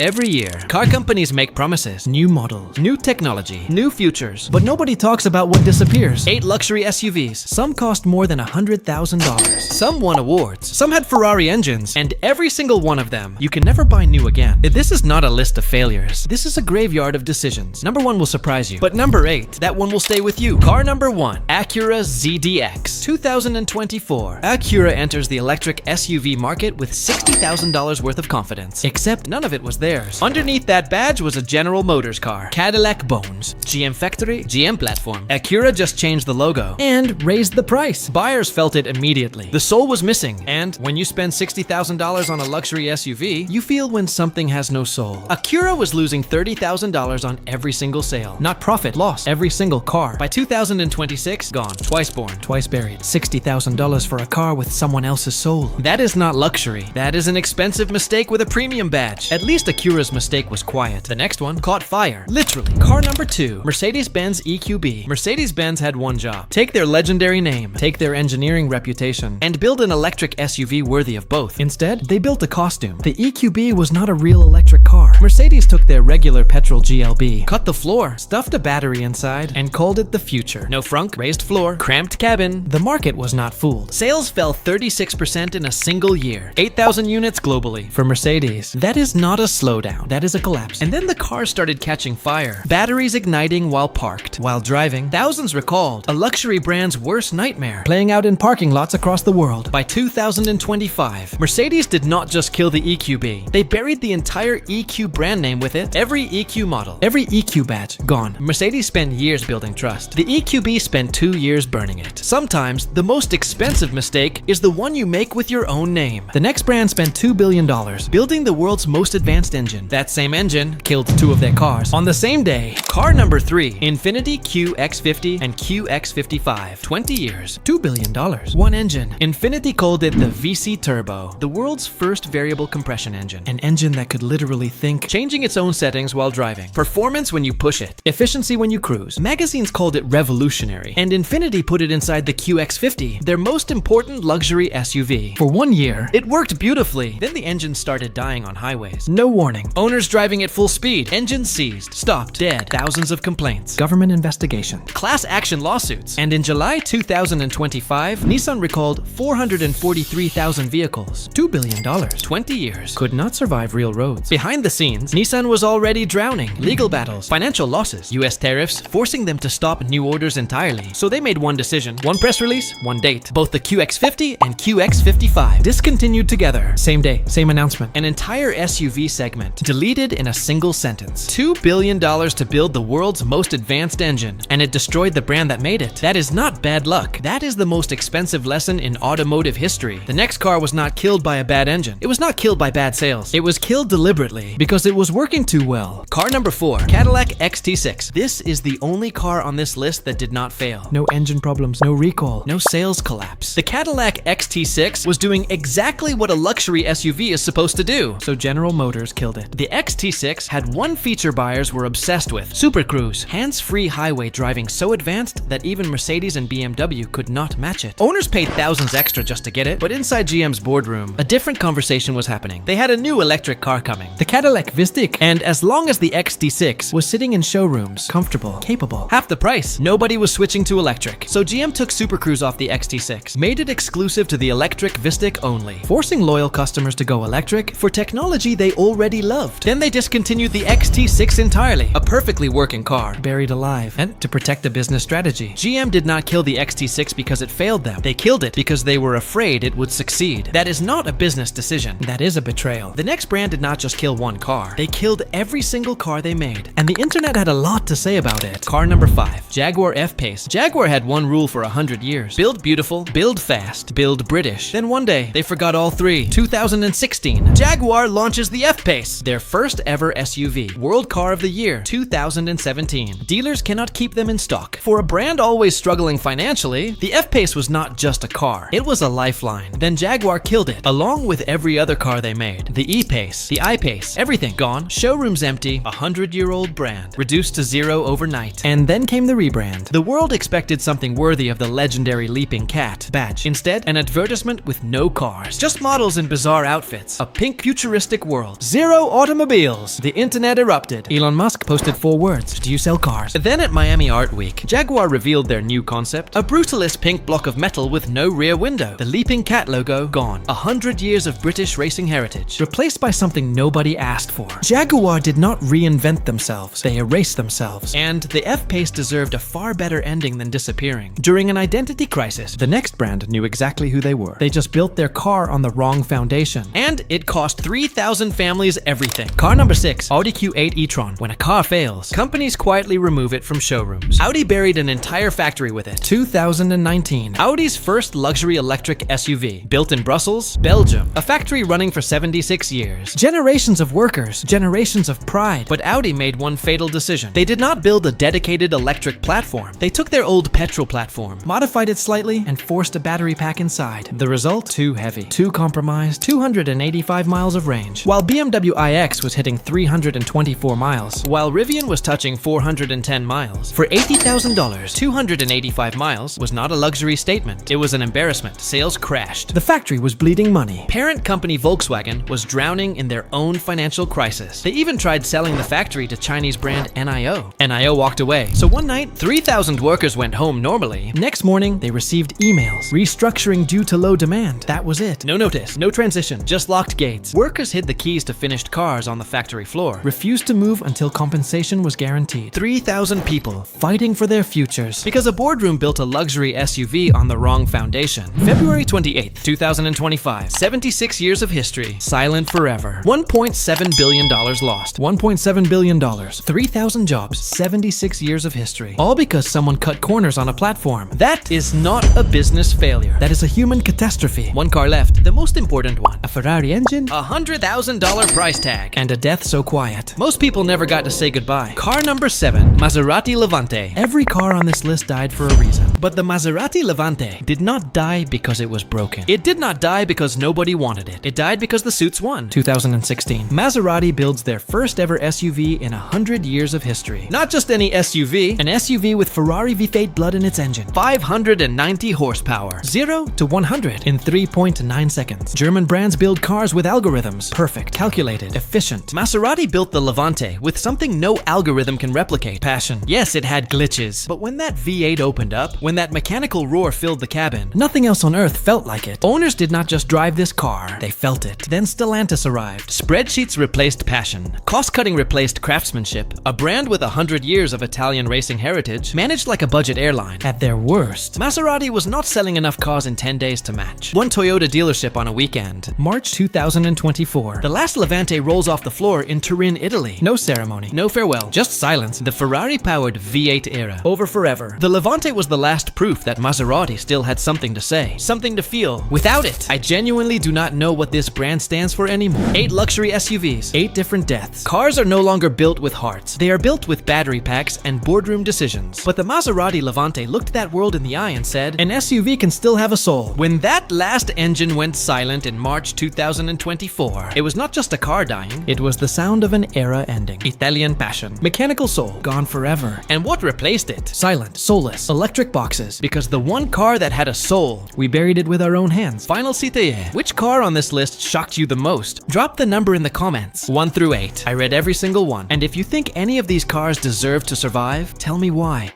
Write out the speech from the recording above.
Every year, car companies make promises, new models, new technology, new futures, but nobody talks about what disappears. 8 luxury SUVs, some cost more than $100,000. Some won awards, some had Ferrari engines, and every single one of them, you can never buy new again. This is not a list of failures. This is a graveyard of decisions. Number 1 will surprise you, but number 8, that one will stay with you. Car number 1, Acura ZDX. 2024. Acura enters the electric SUV market with $60,000 worth of confidence. Except none of it was theirs. Underneath that badge was a General Motors car. Cadillac bones. GM factory, GM platform. Acura just changed the logo and raised the price. Buyers felt it immediately. The soul was missing, and when you spend $60,000 on a luxury SUV, you feel when something has no soul. Acura was losing $30,000 on every single sale. Not profit, loss. Every single car. By 2026, gone. Twice born, twice buried. $60,000 for a car with someone else's soul. That is not luxury. That is an expensive mistake with a premium badge. At least Acura's mistake was quiet. The next one caught fire. Literally. Car number 2, Mercedes-Benz EQB. Mercedes-Benz had one job. Take their legendary name, take their engineering reputation, and build an electric SUV worthy of both. Instead, they built a costume. The EQB was not a real electric car. Mercedes took their regular petrol GLB, cut the floor, stuffed a battery inside, and called it the future. No frunk, raised floor, cramped cabin. The market was not fooled. Sales fell 36% in a single year. 8,000 units globally. For Mercedes, that is not a slowdown. That is a collapse. And then the car started catching fire. Batteries igniting while parked. While driving, thousands recalled. A luxury brand's worst nightmare. Playing out in parking lots across the world. By 2025, Mercedes did not just kill the EQB. They buried the entire EQ brand name with it. Every EQ model, every EQ badge, gone. Mercedes spent years building trust. The EQB spent 2 years burning it. Sometimes, the most expensive mistake is the one you make with your own name. The next brand spent $2 billion building the world's most advanced engine. That same engine killed 2 of their cars. On the same day, car number 3, Infiniti QX50 and QX55. 20 years, $2 billion. One engine. Infiniti called it the VC Turbo, the world's first variable compression engine. An engine that could literally think, changing its own settings while driving. Performance when you push it. Efficiency when you cruise. Magazines called it revolutionary, and Infiniti put it inside the QX50, their most important luxury SUV. For 1 year, it worked beautifully. Then the engine started dying on highways. No warning. Owners driving at full speed. Engine seized. Stopped. Dead. Thousands of complaints. Government investigation. Class action lawsuits. And in July 2025, Nissan recalled 443,000 vehicles. $2 billion. 20 years. Could not survive real roads. Behind the scenes, Nissan was already drowning. Legal battles. Financial losses. US tariffs forcing them to stop new orders entirely. So they made one decision. One press release, one date. Both the QX50 and QX55 discontinued together. Same day, same announcement. An entire SUV segment deleted in a single sentence. $2 billion to build the world's most advanced engine, and it destroyed the brand that made it. That is not bad luck. That is the most expensive lesson in automotive history. The next car was not killed by a bad engine. It was not killed by bad sales. It was killed deliberately because it was working too well. Car number 4, Cadillac XT6. This is the only car on this list that did not fail. No engine problems, no recall, no sales collapse. The Cadillac XT6 was doing exactly what a luxury SUV is supposed to do, so General Motors killed it. The XT6 had one feature buyers were obsessed with: Super Cruise, hands-free highway driving so advanced that even Mercedes and BMW could not match it. Owners paid thousands extra just to get it, but inside GM's boardroom, a different conversation was happening. They had a new electric car coming, the Cadillac XT6, and as long as the XT6 was sitting in showrooms, comfortable, capable, half the price, nobody was switching to electric. So GM took Super Cruise off the XT6, made it exclusive to the electric XT6 only, forcing loyal customers to go electric for technology they already loved. Then they discontinued the XT6 entirely, a perfectly working car, buried alive. And to protect the business strategy, GM did not kill the XT6 because it failed them. They killed it because they were afraid it would succeed. That is not a business decision. That is a betrayal. The next brand did not just kill one car. They killed every single car they made. And the internet had a lot to say about it. Car number 5, Jaguar F-Pace. Jaguar had one rule for 100 years. Build beautiful, build fast, build British. Then one day, they forgot all 3. 2016, Jaguar launches the F-Pace, their first ever SUV. World Car of the Year, 2017. Dealers cannot keep them in stock. For a brand always struggling financially, the F-Pace was not just a car. It was a lifeline. Then Jaguar killed it, along with every other car they made. The E-Pace, the I-Pace, everything gone. Showrooms empty, 100-year-old brand, reduced to zero overnight. And then came the rebrand. The world expected something worthy of the legendary leaping cat badge. Instead, an advertisement with no cars, just models in bizarre outfits. A pink futuristic world. 0 Zero automobiles. The internet erupted. Elon Musk posted 4 words. Do you sell cars? Then at Miami Art Week, Jaguar revealed their new concept, a brutalist pink block of metal with no rear window. The leaping cat logo gone. 100 years of British racing heritage, replaced by something nobody asked for. Jaguar did not reinvent themselves, they erased themselves. And the F-Pace deserved a far better ending than disappearing. During an identity crisis, the next brand knew exactly who they were. They just built their car on the wrong foundation. And it cost 3,000 families everything. Car number 6, Audi Q8 e-tron. When a car fails, companies quietly remove it from showrooms. Audi buried an entire factory with it. 2019, Audi's first luxury electric SUV, built in Brussels, Belgium. A factory running for 76 years. Generations of workers, generations of pride. But Audi made one fatal decision. They did not build a dedicated electric platform. They took their old petrol platform, modified it slightly, and forced a battery pack inside. The result? Too heavy, too compromised, 285 miles of range. While BMW iX was hitting 324 miles, while Rivian was touching 410 miles. For $80,000, 285 miles was not a luxury statement. It was an embarrassment. Sales crashed. The factory was bleeding money. Parent company Volkswagen was drowning in their own financial crisis. They even tried selling the factory to Chinese brand NIO. NIO walked away. So one night, 3,000 workers went home normally. Next morning, they received emails. Restructuring due to low demand. That was it. No notice, no transition, just locked gates. Workers hid the keys to finished cars on the factory floor. Refused to move until compensation was guaranteed. 3,000 people fighting for their futures because a boardroom built a luxury SUV on the wrong foundation. February 28, 2025. 76 years of history. Silent forever. $1.7 billion lost. $1.7 billion. 3,000 jobs. 76 years of history. All because someone cut corners on a platform. That is not a business failure. That is a human catastrophe. One car left. The most important one. A Ferrari engine. $100,000 price tag. And a death so quiet. Most people never got to say goodbye. Car number 7. Maserati Levante. Every car on this list died for a reason. But the Maserati Levante did not die because it was broken. It did not die because nobody wanted it. It died because the suits won. 2016. Maserati builds their first ever SUV in 100 years of history. Not just any SUV, an SUV with Ferrari V8 blood in its engine. 590 horsepower. 0 to 100 in 3.9 seconds. German brands build cars with algorithms. Perfect, calculated, efficient. Maserati built the Levante with something no algorithm can replicate. Passion. Yes, it had glitches. But when that V8 opened up, when that mechanical roar filled the cabin, nothing else on earth felt like it. Owners did not just drive this car, they felt it. Then Stellantis arrived. Spreadsheets replaced passion. Cost-cutting replaced craftsmanship. A brand with 100 years of Italian racing heritage, managed like a budget airline. At their worst, Maserati was not selling enough cars in 10 days to match. One Toyota dealership on a weekend. March 2024. The last Levante rolls off the floor in Turin, Italy. No ceremony, no farewell, just silence. The Ferrari-powered V8 era. Over forever. The Levante was the last proof that Maserati still had something to say, something to feel. Without it, I genuinely do not know what this brand stands for anymore. 8 luxury SUVs, 8 different deaths. Cars are no longer built with hearts. They are built with battery packs and boardroom decisions. But the Maserati Levante looked that world in the eye and said, an SUV can still have a soul. When that last engine went silent in March 2024, it was not just a car dying, it was the sound of an era ending. Italian passion. Mechanical soul, gone forever. And what replaced it? Silent, soulless, electric boxes. Because the one car that had a soul, we buried it with our own hands. Final citoyen. Which car on this list shocked you the most? Drop the number in the comments. 1 through 8. I read every single one. And if you think any of these cars deserve to survive, tell me why.